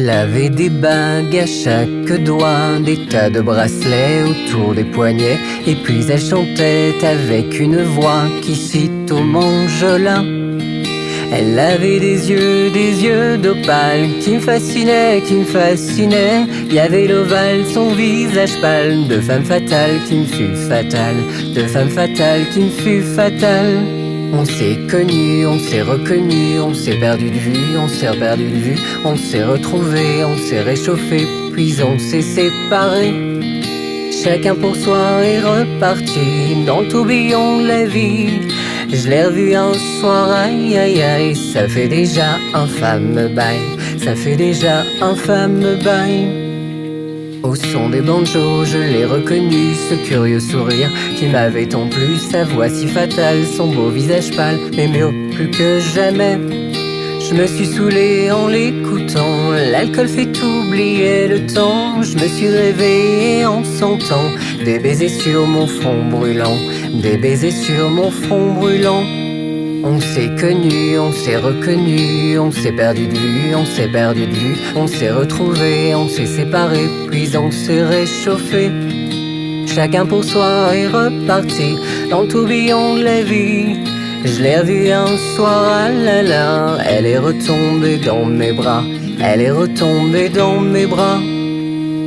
Elle avait des bagues à chaque doigt, des tas de bracelets autour des poignets, et puis elle chantait avec une voix qui cite au mangelin. Elle avait des yeux d'opale qui me fascinaient, qui me fascinaient. Il y avait l'ovale, son visage pâle, de femme fatale qui me fut fatale, de femme fatale qui me fut fatale. On s'est connus, on s'est reconnus, on s'est perdu de vue, on s'est perdu de vue, on s'est retrouvés, on s'est réchauffé, puis on s'est séparés. Chacun pour soi est reparti dans le tourbillon de la vie. Je l'ai revu un soir, aïe aïe aïe, ça fait déjà un fameux bail, ça fait déjà un fameux bail. Au son des banjos, je l'ai reconnu, ce curieux sourire qui m'avait tant plu, sa voix si fatale, son beau visage pâle, mais mieux plus que jamais. Je me suis saoulé en l'écoutant, l'alcool fait oublier le temps. Je me suis réveillé en sentant des baisers sur mon front brûlant, des baisers sur mon front brûlant. On s'est connus, on s'est reconnus, on s'est perdu de vue, on s'est perdu de vue, on s'est retrouvés, on s'est séparés, puis on s'est réchauffé. Chacun pour soi est reparti dans le tourbillon de la vie. Je l'ai revue un soir, ah là là, elle est retombée dans mes bras, elle est retombée dans mes bras.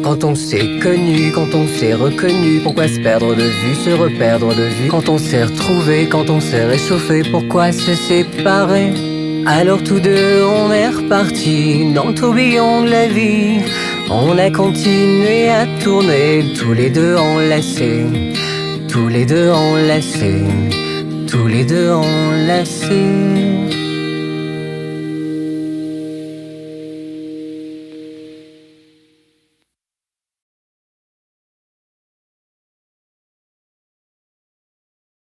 Quand on s'est connu, quand on s'est reconnu, pourquoi se perdre de vue, se reperdre de vue? Quand on s'est retrouvé, quand on s'est réchauffé, pourquoi se séparer? Alors tous deux on est repartis dans le tourbillon de la vie. On a continué à tourner, tous les deux enlacés, tous les deux enlacés, tous les deux enlacés.